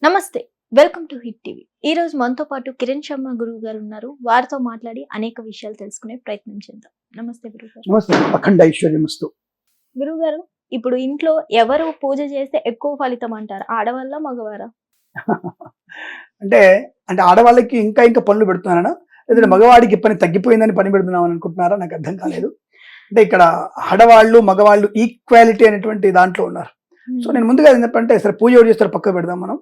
నమస్తే. Welcome to hit TV. ఈ రోజు మనతో పాటు కిరణ్ శర్మ గురువు గారు ఉన్నారు. వారితో మాట్లాడి అనేక విషయాలు తెలుసుకునే ప్రయత్నం చేద్దాం. నమస్తే గురువు గారు. నమస్తే. అఖండ ఐశ్వర్యమస్తు. గురువు గారు, ఇప్పుడు ఇంట్లో ఎవరు పూజ చేస్తే ఎక్కువ ఫలితం అంటారు? ఆడవాళ్ళ, మగవారా? అంటే అంటే ఆడవాళ్ళకి ఇంకా పనులు పెడుతున్నారా, లేదంటే మగవాడికి పని తగ్గిపోయిందని పని పెడుతున్నాం అని అనుకుంటున్నారా? నాకు అర్థం కాలేదు. అంటే ఇక్కడ ఆడవాళ్ళు మగవాళ్ళు ఈక్వాలిటీ అనేటువంటి దాంట్లో ఉన్నారు. సో నేను ముందుగా ఏంటంటే సరే పూజ ఎవరు చేస్తారు పక్క పెడదాం మనం.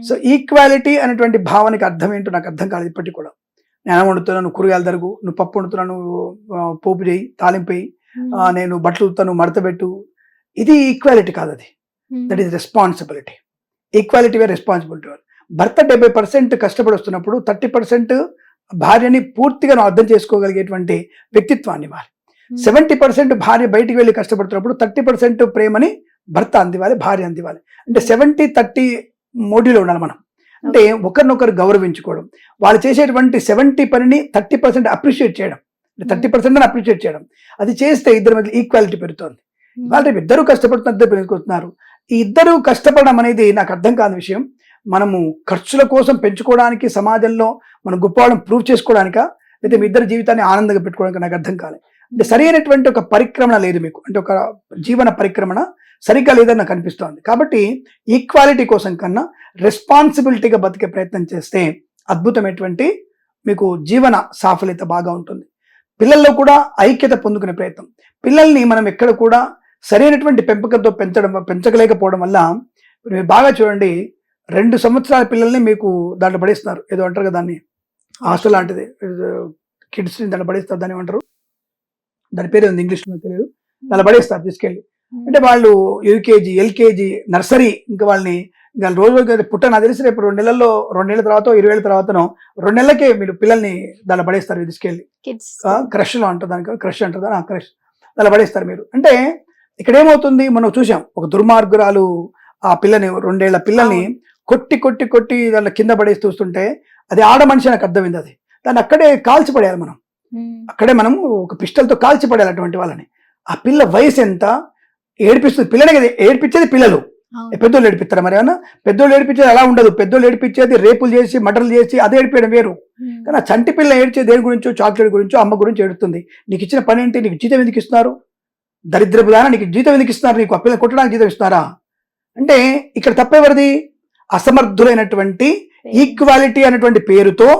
సో ఈక్వాలిటీ అనేటువంటి భావనకి అర్థం ఏంటో నాకు అర్థం కాలేదు ఇప్పటికి కూడా. నేను అన్నం వండుతున్నాను, నువ్వు కూరగాయలు తరుగు, నువ్వు పప్పు వండుతున్నాను, పోపు చేయి, తాలింపు వేయి, నేను బట్టలు ఉతాను, మడత పెట్టు. ఇది ఈక్వాలిటీ కాదు, అది that is responsibility. Equality where, responsibility where. భర్త 70% కష్టపడి వస్తున్నప్పుడు 30% భార్యని పూర్తిగా అర్థం చేసుకోగలిగేటువంటి వ్యక్తిత్వాన్ని ఇవ్వాలి. 70% భార్య బయటికి వెళ్ళి కష్టపడుతున్నప్పుడు 30% ప్రేమని భర్త అందివ్వాలి, భార్య అందివ్వాలి. అంటే 70-30 మోడీలో ఉండాలి మనం. అంటే ఒకరినొకరు గౌరవించుకోవడం, వాళ్ళు చేసేటువంటి 70 పనిని 30% అప్రిషియేట్ చేయడం, 30% అప్రిషియేట్ చేయడం. అది చేస్తే ఇద్దరి మధ్య ఈక్వాలిటీ పెరుగుతుంది. వాళ్ళు ఇద్దరు కష్టపడుతున్నారు, పెరుగుతున్నారు. ఈ ఇద్దరు కష్టపడడం అనేది నాకు అర్థం కాని విషయం. మనము ఖర్చుల కోసం పెంచుకోవడానికి, సమాజంలో మనం గొప్పవాళ్ళని ప్రూవ్ చేసుకోవడానికా, లేదా మీ ఇద్దరు జీవితాన్ని ఆనందంగా పెట్టుకోవడానికి నాకు అర్థం కాలేదు. అంటే సరైనటువంటి ఒక పరిక్రమణ లేదు మీకు, అంటే ఒక జీవన పరిక్రమణ సరిగ్గా లేదని నాకు అనిపిస్తోంది. కాబట్టి ఈక్వాలిటీ కోసం కన్నా రెస్పాన్సిబిలిటీగా బతికే ప్రయత్నం చేస్తే అద్భుతమైనటువంటి మీకు జీవన సాఫల్యత బాగా ఉంటుంది. పిల్లల్లో కూడా ఐక్యత పొందుకునే ప్రయత్నం. పిల్లల్ని మనం ఎక్కడ కూడా సరైనటువంటి పెంపకంతో పెంచలేకపోవడం వల్ల, మీరు బాగా చూడండి, 2 సంవత్సరాల పిల్లల్ని మీకు దాంట్లో పడేస్తున్నారు. ఏదో అంటారు కదా దాన్ని, హాస్టల్ లాంటిది, కిడ్స్ని దాంట్లో పడేస్తారు. దాన్ని ఏమంటారు, దాని పేరు ఉంది ఇంగ్లీష్లో తెలియదు, దాంట్లో పడేస్తారు తీసుకెళ్ళి. అంటే వాళ్ళు యూకేజీ, ఎల్కేజీ, నర్సరీ, ఇంకా వాళ్ళని ఇంకా రోజు పుట్ట తెలిసి రేపు 2 నెలల తర్వాత 20 ఏళ్ళ తర్వాతనో 2 నెలలకే మీరు పిల్లల్ని దాంట్లో పడేస్తారు తీసుకెళ్ళి. క్రష్లో అంటారు దానికి, క్రష్ అంటారు దాని, క్రష్ దాంట్లో పడేస్తారు మీరు. అంటే ఇక్కడ ఏమవుతుంది, మనం చూసాం ఒక దుర్మార్గురాలు ఆ పిల్లని, 2 ఏళ్ల పిల్లల్ని కొట్టి దాన్ని కింద పడేసి చూస్తుంటే అది ఆడ మనిషి నాకు అర్థమైంది. అది దాన్ని అక్కడే కాల్చి పడేయాలి మనం, అక్కడే మనం ఒక పిస్టల్తో కాల్చి పడేయాలి అటువంటి వాళ్ళని. ఆ పిల్ల వయసు ఎంత ఏడిపిస్తుంది పిల్లని కదా, ఏడిపించేది పిల్లలు. పెద్దోళ్ళు ఏడిపిస్తారా? మరి ఏమన్నా పెద్దోళ్ళు ఏడిపించేది అలా ఉండదు. పెద్దోళ్ళు ఏడిపించేది రేపులు చేసి, మర్డర్లు చేసి, అదే ఏడిపించడం వేరు. కానీ ఆ చంటి పిల్ల ఏడ్చేది దేని గురించో, చాక్లెట్ గురించో, అమ్మ గురించి ఏడుతుంది. నీకు ఇచ్చిన పని ఏంటి? నీకు జీతం ఎందుకు ఇస్తున్నారు? దరిద్రపు దానా, నీకు జీతం ఎందుకు ఇస్తున్నారు? నీకు ఆ పిల్ల కొట్టడానికి జీతం ఇస్తున్నారా? అంటే ఇక్కడ తప్పేవరిది? అసమర్థులైనటువంటి ఈక్వాలిటీ అనేటువంటి పేరుతో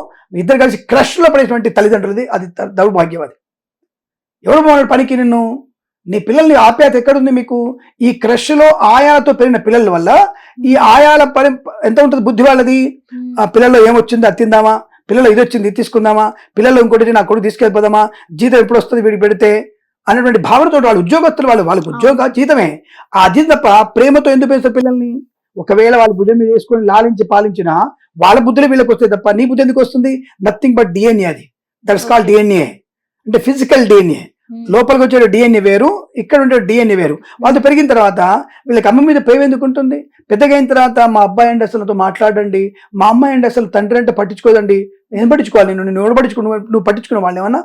ఇద్దరు కలిసి క్రష్లో పడేటువంటి తల్లిదండ్రులది. అది దౌర్భాగ్యం. అది ఎవరు పోనాడు పనికి? నిన్ను, నీ పిల్లల్ని ఆప్యాయత ఎక్కడుంది మీకు? ఈ క్రష్లో ఆయాలతో పెరిగిన పిల్లల వల్ల ఈ ఆయాల పని ఎంత ఉంటుంది బుద్ధి వాళ్ళది. ఆ పిల్లల్లో ఏమొచ్చింది అది తిందామా, పిల్లలు ఇది వచ్చింది ఇది తీసుకుందామా, పిల్లలు ఇంకోటి నా కొడుకు తీసుకెళ్ళిపోదామా, జీతం ఎప్పుడు వస్తుంది వీడికి పెడితే అనేటువంటి భావనతో వాళ్ళు ఉద్యోగస్తులు, వాళ్ళకి ఉద్యోగ జీతమే. ఆ జీతం తప్ప ప్రేమతో ఎందుకు పెంచుతారు పిల్లల్ని? ఒకవేళ వాళ్ళ భుజం మీద వేసుకొని లాలించి పాలించినా వాళ్ళ బుద్ధులు వీళ్ళకి వస్తాయి తప్ప నీ బుద్ధి ఎందుకు వస్తుంది? Nothing but DNA. అది దట్స్ కాల్డ్ డిఎన్ఏ. అంటే ఫిజికల్ డిఎన్ఏ. లోపలికి వచ్చే డిఎన్ఏ వేరు, ఇక్కడ ఉండే డిఎన్ఏ వేరు. వాళ్ళతో పెరిగిన తర్వాత వీళ్ళకి అమ్మ మీద ప్రేమ ఎందుకు ఉంటుంది? పెద్దగా అయిన తర్వాత మా అబ్బాయి అండి అసలుతో మాట్లాడండి, మా అమ్మాయి అండి అసలు తండ్రి అంటే పట్టించుకోదండి. నేను పట్టించుకోవాలి, నేను ఎవరు పట్టించుకున్నావు? నువ్వు పట్టించుకున్న వాళ్ళు ఏమన్నా?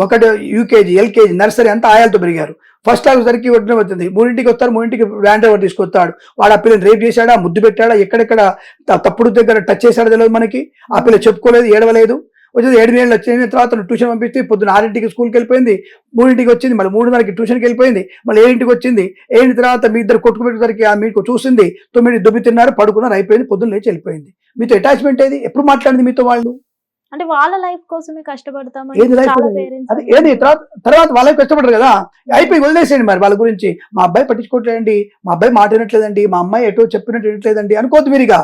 ఒకటి యూకేజీ, ఎల్కేజీ, నర్సరీ అంతా ఆయాలతో పెరిగారు. ఫస్ట్ క్లాస్ సరికి వచ్చింది, 3ంటికి వస్తారు, 3ంటికి వ్యాన్ డ్రైవర్ తీసుకొస్తాడు. వాడు ఆ పిల్లని రేప్ చేశాడా, ముద్దు పెట్టాడా, ఎక్కడెక్కడ తప్పుడు దగ్గర టచ్ చేశాడో తెలియదు మనకి. ఆ పిల్ల చెప్పుకోలేదు, ఏడవలేదు. వచ్చేది 7 ఏళ్ళు వచ్చిన తర్వాత ట్యూషన్ పంపిస్తే పొద్దున్న 6ంటికి స్కూల్కి వెళ్ళిపోయింది, 3ంటికి వచ్చింది, మళ్ళీ 3:30కి ట్యూషన్కి వెళ్ళిపోయింది, మళ్ళీ 7ంటికి వచ్చింది. 7 తర్వాత మీ ఇద్దరు కొట్టుకుపెట్టేసరికి మీకు చూసింది, 9 దుబ్బి తిన్నారు, పడుకున్నారు, అయిపోయింది, పొద్దున్న లేచి వెళ్ళిపోయింది. మీతో అటాచ్మెంట్ ఏది? ఎప్పుడు మాట్లాడింది మీతో వాళ్ళు? అంటే వాళ్ళ లైఫ్ కోసమే కష్టపడతాం. ఏది తర్వాత వాళ్ళ కష్టపడరు కదా, అయిపోయి వదిలేసేయండి. మరి వాళ్ళ గురించి మా అబ్బాయి పట్టించుకోవట్లేదండి, మా అబ్బాయి మాట వినట్లేదండి, మా అమ్మాయి ఎటో చెప్పినట్టు వినట్లేదండి అనుకోవద్దు మీరుగా.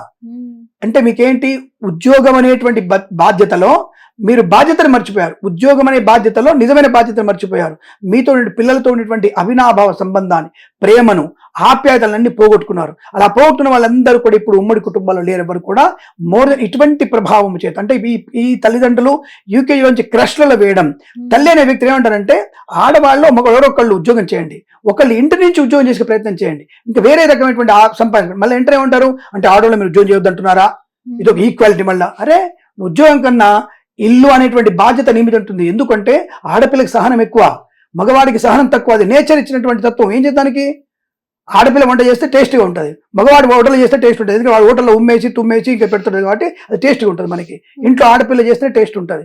అంటే మీకేంటి, ఉద్యోగం అనేటువంటి బాధ్యతలో మీరు బాధ్యతను మర్చిపోయారు. ఉద్యోగం అనే బాధ్యతలో నిజమైన బాధ్యతను మర్చిపోయారు. మీతో పిల్లలతో ఉన్నటువంటి అవినాభావ సంబంధాన్ని, ప్రేమను, ఆప్యాయతలన్నీ పోగొట్టుకున్నారు. అలా పోగొట్టుకున్న వాళ్ళందరూ కూడా ఇప్పుడు ఉమ్మడి కుటుంబాల్లో లేరు ఎవరు కూడా. ఇటువంటి ప్రభావం చేత, అంటే ఈ తల్లిదండ్రులు యూకేజీలోంచి క్రష్లలో వేయడం. తల్లి అనే వ్యక్తి ఏమంటారంటే, ఆడవాళ్ళు ఎవరొకళ్ళు ఉద్యోగం చేయండి, ఒకళ్ళు ఇంటి నుంచి ఉద్యోగం చేసే ప్రయత్నం చేయండి, ఇంకా వేరే రకమైనటువంటి సంపాదన. మళ్ళీ ఎంటర్ ఏమంటారు అంటే, ఆడవాళ్ళు మీరు ఉద్యోగం చేయొద్దు అంటున్నారా? ఇది ఒక ఈక్వాలిటీ. మళ్ళీ అరే, ఉద్యోగం కన్నా ఇల్లు అనేటువంటి బాధ్యత నీ మీద ఉంటుంది. ఎందుకంటే ఆడపిల్లకి సహనం ఎక్కువ, మగవాడికి సహనం తక్కువ. అది నేచర్ ఇచ్చినటువంటి తత్వం. ఏం చేద్దానికి ఆడపిల్ల వంట చేస్తే టేస్ట్గా ఉంటుంది, మగవాడు హోటల్లో చేస్తే టేస్ట్ ఉంటుంది. ఎందుకంటే వాడు హోటల్లో ఉమ్మేసి తుమ్మేసి ఇంకా పెడుతుంటుంది కాబట్టి అది టేస్ట్గా ఉంటుంది. మనకి ఇంట్లో ఆడపిల్ల చేస్తే టేస్ట్ ఉంటుంది.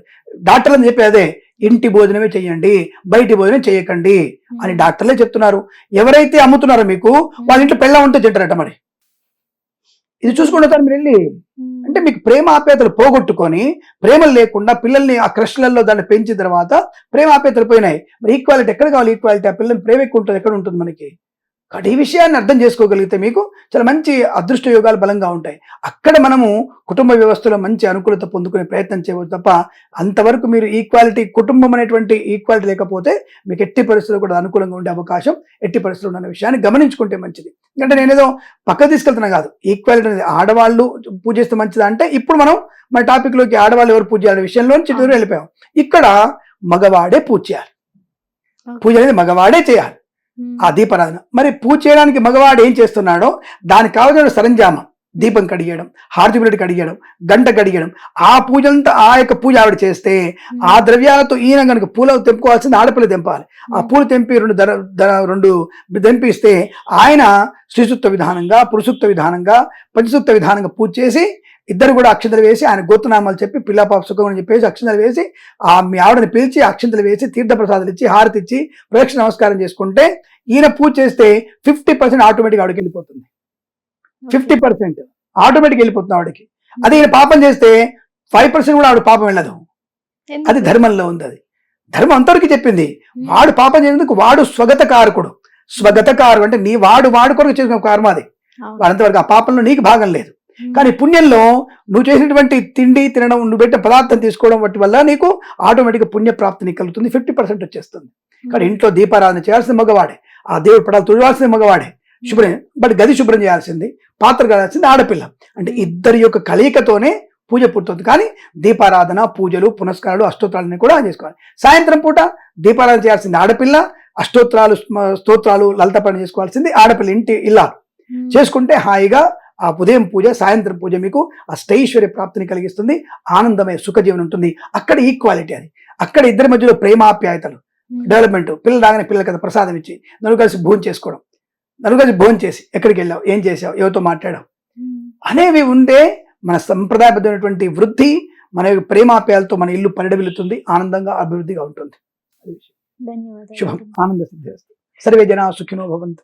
డాక్టర్లు అని చెప్పి అదే ఇంటి భోజనమే చెయ్యండి, బయటి భోజనం చేయకండి అని డాక్టర్లే చెప్తున్నారు. ఎవరైతే అమ్ముతున్నారో మీకు వాళ్ళ ఇంట్లో పెళ్ళ ఉంటే తింటారట. మరి ఇది చూసుకుంటారు మీరు వెళ్ళి. అంటే మీకు ప్రేమ ఆప్యాయతలు పోగొట్టుకొని, ప్రేమలు లేకుండా పిల్లల్ని ఆ క్రష్లలో దాన్ని పెంచిన తర్వాత ప్రేమ ఆప్యాయతలు పోయినాయి. మరి ఈక్వాలిటీ ఎక్కడ కావాలి? ఈక్వాలిటీ ఆ పిల్లల్ని ప్రేమ ఎక్కువ ఉంటుంది, ఎక్కడ ఉంటుంది మనకి? కాబట్టి ఈ విషయాన్ని అర్థం చేసుకోగలిగితే మీకు చాలా మంచి అదృష్ట యోగాలు బలంగా ఉంటాయి. అక్కడ మనము కుటుంబ వ్యవస్థలో మంచి అనుకూలత పొందుకునే ప్రయత్నం చేయవచ్చు తప్ప, అంతవరకు మీరు ఈక్వాలిటీ, కుటుంబం అనేటువంటి ఈక్వాలిటీ లేకపోతే మీకు ఎట్టి పరిస్థితుల్లో కూడా అనుకూలంగా ఉండే అవకాశం ఎట్టి పరిస్థితుల్లో ఉన్న విషయాన్ని గమనించుకుంటే మంచిది. ఎందుకంటే నేనేదో పక్క తీసుకెళ్తున్నా కాదు. ఈక్వాలిటీ అనేది ఆడవాళ్ళు పూజ చేస్తే మంచిదా అంటే, ఇప్పుడు మనం మన టాపిక్లోకి ఆడవాళ్ళు ఎవరు పూజ చేయాలనే విషయంలో చిత్తూరు వెళ్ళిపోయాం. ఇక్కడ మగవాడే పూజ చేయాలి. పూజ అనేది మగవాడే చేయాలి, ఆ దీపారాధన. మరి పూజ చేయడానికి మగవాడు ఏం చేస్తున్నాడో దానికి కావాల్సిన సరంజామా, దీపం కడిగేయడం, హారతి బిడ్డ కడిగేయడం, గంట కడిగేయడం, ఆ పూజంతా ఆ యొక్క పూజ ఆవిడ చేస్తే, ఆ ద్రవ్యాలతో ఈయన కనుక పూలు తెంపుకోవాల్సింది ఆడపిల్ల తెంపాలి. ఆ పూలు తెంపి రెండు తెంపిస్తే ఆయన శ్రీసూక్త విధానంగా, పురుసూక్త విధానంగా, పంచసూక్త విధానంగా పూజ చేసి, ఇద్దరు కూడా అక్షంతలు వేసి, ఆయన గోత్రనామాలు చెప్పి పిల్లాపాప సుఖం అని చెప్పేసి అక్షంతలు వేసి, ఆ మీ ఆవిడని పిలిచి అక్షంతలు వేసి తీర్థప్రసాదాలు ఇచ్చి హారతి ఇచ్చి ప్రదక్షిణ నమస్కారం చేసుకుంటే, ఈయన పూజ చేస్తే 50% ఆటోమేటిక్ ఆవిడకి వెళ్ళిపోతుంది. 50% ఆటోమేటిక్ వెళ్ళిపోతుంది ఆవిడకి. అది ఈయన పాపం చేస్తే 5% కూడా ఆవిడ పాపం వెళ్ళదు. అది ధర్మంలో ఉంది. అది ధర్మం అంతవరకు చెప్పింది. వాడు పాపం చేసేందుకు వాడు స్వగతకారకుడు. స్వగతకారు అంటే నీ వాడు కొరకు చేసుకున్న కర్మ అది. వాడంతవరకు ఆ పాపంలో నీకు భాగం లేదు. కానీ పుణ్యంలో నువ్వు చేసినటువంటి తిండి తినడం, నువ్వు పెట్టిన పదార్థం తీసుకోవడం వాటి వల్ల నీకు ఆటోమేటిక్గా పుణ్యప్రాప్తి నీకు కలుగుతుంది. 50% వచ్చేస్తుంది. కానీ ఇంట్లో దీపారాధన చేయాల్సిన మగవాడే, ఆ దేవుడి పడాలు తుడవాల్సిన మగవాడే, శుభ్రం బట్ గది శుభ్రం చేయాల్సింది, పాత్ర కావాల్సింది ఆడపిల్ల. అంటే ఇద్దరి యొక్క కలయికతోనే పూజ పూర్తవుతుంది. కానీ దీపారాధన, పూజలు, పునస్కారాలు, అష్టోత్తరాలని కూడా చేసుకోవాలి. సాయంత్రం పూట దీపారాధన చేయాల్సింది ఆడపిల్ల, అష్టోత్తరాలు, స్తోత్రాలు, లలిత పని చేసుకోవాల్సింది ఆడపిల్ల. ఇంటి ఇల్లాలు చేసుకుంటే హాయిగా ఆ ఉదయం పూజ, సాయంత్రం పూజ మీకు అష్టైశ్వర్య ప్రాప్తిని కలిగిస్తుంది. ఆనందమయ సుఖజీవనం ఉంటుంది. అక్కడ ఈక్వాలిటీ అది. అక్కడ ఇద్దరి మధ్యలో ప్రేమాప్యాయతలు, డెవలప్మెంట్. పిల్లలు రాగానే పిల్లలకి కదా ప్రసాదం ఇచ్చి నలుగురు కలిసి భోజనం చేసుకోవడం, నలుగురు కలిసి భోజనం చేసి ఎక్కడికి వెళ్ళావు, ఏం చేసావు, ఎవరితో మాట్లాడావు అనేవి ఉంటే మన సంప్రదాయబద్ధమైనటువంటి వృద్ధి, మన యొక్క ప్రేమాప్యాయాలతో మన ఇల్లు పరిడవిల్లుతుంది, ఆనందంగా అభివృద్ధిగా ఉంటుంది. ధన్యవాదాలు. శుభం. ఆనంద సిద్ధి. సర్వే జనా సుఖినో భవంతు.